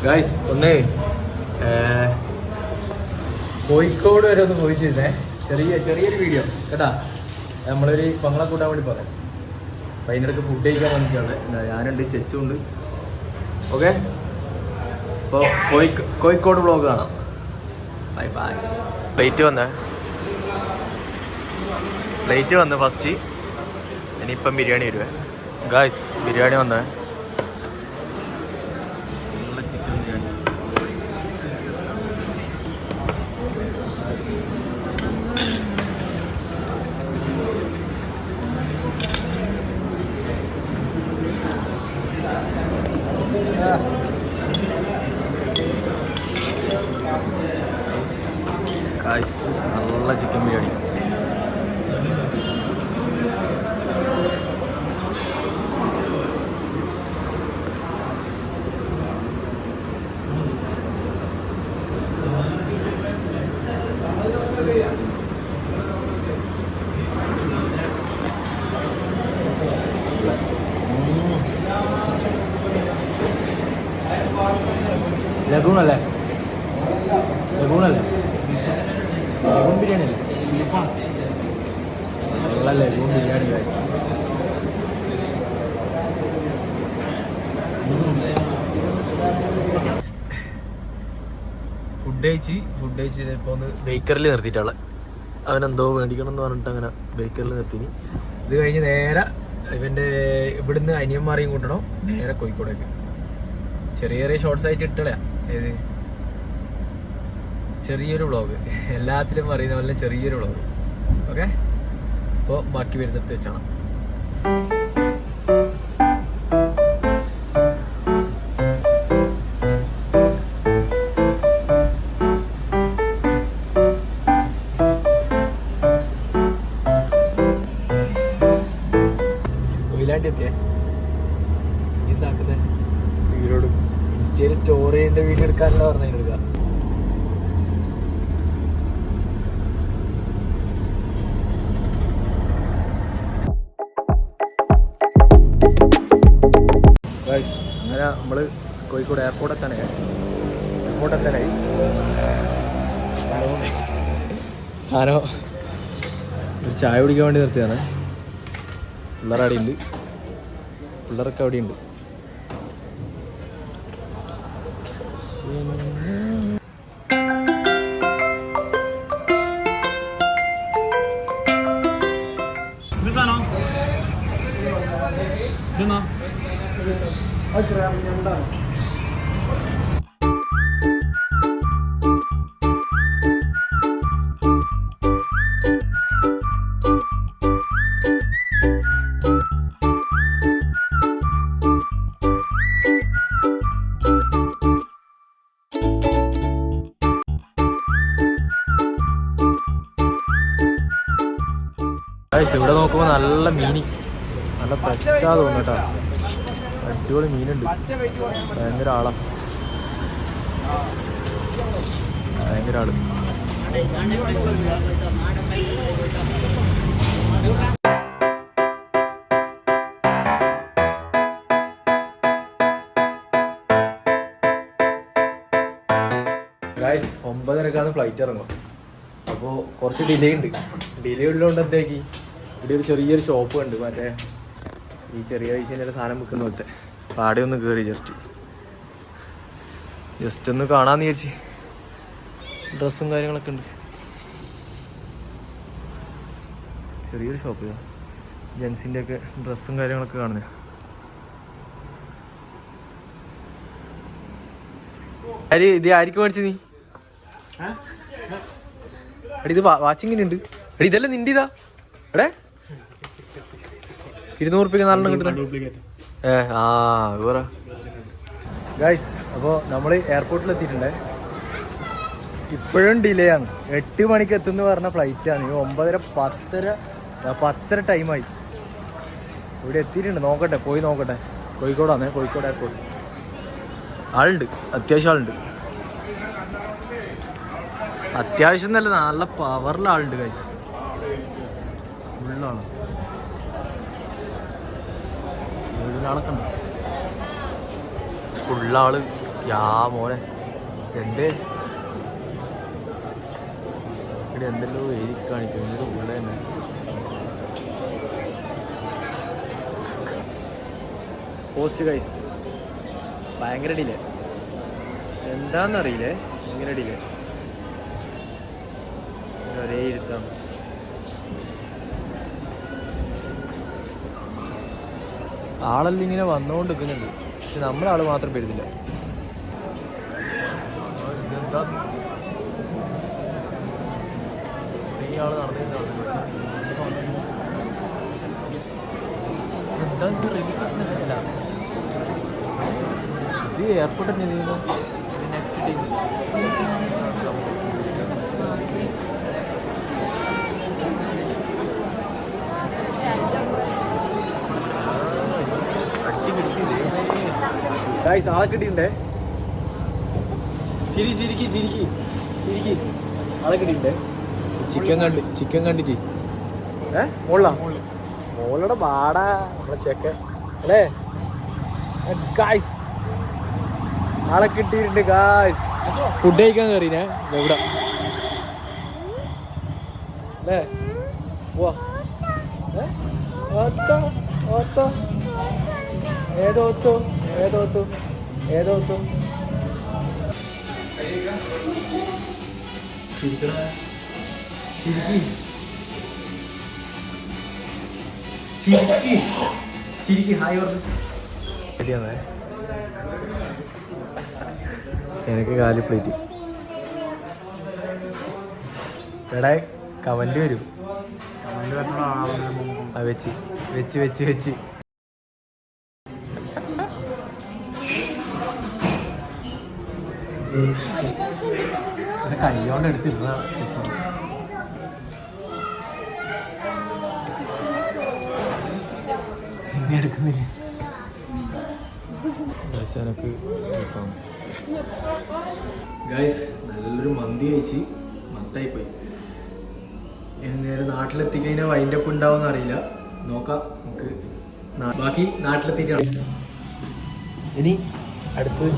Guys ഒന്ന് കോഴിക്കോട് വരെ ഒന്ന് പോയി ചെയ്തേ, ചെറിയൊരു വീഡിയോ കേട്ടാ. നമ്മളൊരു പങ്ങളെ കൂട്ടാൻ വേണ്ടി പറയാം. അപ്പം അതിനിടയ്ക്ക് ഫുഡ് കഴിക്കാൻ വന്നിട്ടാണ്. ഞാനുണ്ട്, ചെച്ചുണ്ട്. ഓക്കെ, അപ്പോൾ കോഴിക്കോട് വ്ളോഗ് കാണാം. Bye bye. പ്ലേറ്റ് വന്ന് ഫസ്റ്റ്. ഇനിയിപ്പം ബിരിയാണി വരുവേ ഗായ്സ്. ബിരിയാണി വന്നേ, നല്ല ചിക്കൻ ബിരിയാണി. ഗായ്സ് നല്ല ചിക്കൻ ബിരിയാണി. ലഗൂണല്ലേ? ലഗൂൺ ബിരിയാണി അല്ലേ? നല്ല ലഗൂൺ ബിരിയാണി ഗായ്സ്. ഫുഡ് കഴിച്ച് ഇപ്പോൾ ഒന്ന് ബേക്കറിൽ നിർത്തിയിട്ടുള്ള. അവനെന്തോ മേടിക്കണം എന്ന് പറഞ്ഞിട്ട് അങ്ങനെ ബേക്കറിൽ നിർത്തിനി. ഇത് കഴിഞ്ഞ് നേരെ ഇവിടുന്ന് അനിയന്മാരെയും കൂട്ടണം നേരെ കോഴിക്കോടേക്ക്. ചെറിയ ഷോർട്സ് ആയിട്ട് ഇട്ടളയാ. ഏത് ചെറിയൊരു വ്ളോഗ്, എല്ലാത്തിലും പറയുന്ന പോലെ ചെറിയൊരു വ്ളോഗ്. ഓക്കെ, അപ്പോൾ ബാക്കി വരുന്നിടത്ത് വെച്ചാണ്. എത്തിയേ എന്താക്കുന്നത്? ഇൻസ്റ്റയിൽ സ്റ്റോറി ചെയ്യേണ്ട വീഡിയോ എടുക്കാനല്ല പറഞ്ഞ എടുക്കുക. അങ്ങനെ നമ്മള് കോഴിക്കോട് എയർപോർട്ട് എത്താനായി. സാധനം ഒരു ചായ കുടിക്കാൻ വേണ്ടി നിർത്തിയതാണ്. പിള്ളേരൊക്കെ അവിടെയുണ്ട്. ഇവിടെ നോക്കുമ്പോൾ നല്ല മീനി, നല്ല ഫ്രഷാ തോന്നുന്നു കേട്ടോ. അടിപൊളി മീനുണ്ട്. ഭയങ്കര ആളാ, ഭയങ്കര ആള്. ഗായ്സ് 9:30 ഫ്ലൈറ്റ് ഇറങ്ങും. അപ്പോൾ കുറച്ച് ഡിലേ ഉള്ളതുകൊണ്ട് എന്താക്കി ഇവിടെ ഒരു ചെറിയൊരു ഷോപ്പ് ഉണ്ട്. മറ്റേ ഈ ചെറിയ പൈസേൻ്റെ സാധനം വിൽക്കുന്ന പോലത്തെ. അപ്പോൾ ആടെ ഒന്ന് കയറി ജസ്റ്റ് ഒന്ന് കാണാമെന്ന് വിചാരിച്ച്. ഡ്രസ്സും കാര്യങ്ങളൊക്കെ ഉണ്ട്. ചെറിയൊരു ഷോപ്പ്, ജെൻസിൻ്റെ ഒക്കെ ഡ്രസ്സും കാര്യങ്ങളൊക്കെ കാണുന്നത്. ഇത് ആയിരിക്കും മേടിച്ചു നീ? എടി ഇത് വാച്ചിങ്ങിന് ഉണ്ട്. എടി ഇതെല്ലാം നിൻ്റെ ഇതാ എടേ? 200 രൂപയ്ക്ക് 4 കിട്ടുന്ന. വേറെ ഗായ്സ്, അപ്പോൾ നമ്മൾ എയർപോർട്ടിൽ എത്തിയിട്ടുണ്ട്. ഇപ്പോഴും ഡിലേ ആണ്. 8 മണിക്ക് എത്തുമെന്ന് പറഞ്ഞ ഫ്ലൈറ്റാണ്. 9:30 10 ടൈമായി. ഇവിടെ എത്തിയിട്ടുണ്ട്. പോയി നോക്കട്ടെ. കോഴിക്കോട് എയർപോർട്ട്. ആളുണ്ട്, അത്യാവശ്യം ആളുണ്ട്. അത്യാവശ്യം നല്ല നല്ല പവറിൽ ആളുണ്ട് ഗൈസ്. ഫുള്ളാണ്. വീടിനാളൊക്കെ ഉണ്ട്. ഫുള്ളാള് യാ മോനെ എന്തേ ഇവിടെ എന്തെല്ലോ എഴുതി കാണിക്കും ഇതിൻ്റെ ഉള്ള തന്നെ. പോസ്റ്റ് ഗൈസ് ഭയങ്കര ഡിലേ, എന്താണെന്നറിയില്ലേ ഭയങ്കര ഡിലേ. ഒരേ ഇരുത്താണ്. ആളെല്ലാം ഇങ്ങനെ വന്നുകൊണ്ട് നിൽക്കുന്നുണ്ട്, പക്ഷെ നമ്മളാൾ മാത്രം വരുന്നില്ല. എന്താ ഈ ആൾ നടന്നില്ല, എന്താ ഇത് രജിസ്ട്രേഷൻ അല്ല, ഇത് എയർപോർട്ടിൽ നിന്ന് നെക്സ്റ്റ് ടീം. ഗൈസ് ആളെ കിട്ടിയിട്ടുണ്ടേ. ചിരിക്കി ആളെ കിട്ടിയിട്ടുണ്ടേ. ചിക്കൻ കണ്ടിട്ട് മോളുടെ പാടാ നമ്മളെ ചെക്കൻ അല്ലേ ഗായ്സ്. ആളെ കിട്ടിയിട്ടുണ്ട് ഗായ്സ്. ഫുഡ് കഴിക്കാൻ കയറിനെ എവിടെ അല്ലേ പോവാ. ഏതോത്തു ചിരിക്കി ഹായ് പറഞ്ഞു. എനിക്ക് കാലി പ്ലേറ്റ് എടാ കമന്റ് വരും. വെച്ച് കയ്യോണ്ട് എടുത്തിരുന്ന ചേച്ചി. എന്നെ എടുക്കുന്നില്ല. ഗൈസ് നല്ലൊരു മന്തി കഴിച്ച് മത്തായിപ്പോയി. ഇനി നേരെ നാട്ടിലെത്തിക്കഴിഞ്ഞാൽ വൈൻഡപ്പ് ഉണ്ടാവും അറിയില്ല, നോക്കാം നമുക്ക്. ബാക്കി നാട്ടിലെത്തിയിട്ടാണ്. ഇനി അടുത്തത്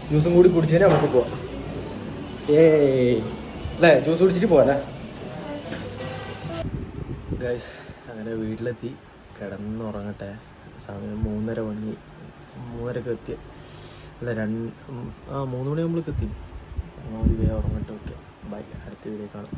ജ്യൂസും കൂടി കുടിച്ചു കഴിഞ്ഞാൽ നമുക്ക് പോവാം. അല്ലേ ജ്യൂസ് കുടിച്ചിട്ട് പോവാല്ലേ ഗൈസ്. അങ്ങനെ വീട്ടിലെത്തി കിടന്നുറങ്ങട്ടെ. സമയം 3:30 എത്തിയ അല്ല 3 മണിയാകുമ്പോഴേക്ക് എത്തി. വേഗം ഉറങ്ങട്ടെ. ഓക്കെ ബൈ, അടുത്ത വീഡിയോ കാണാം.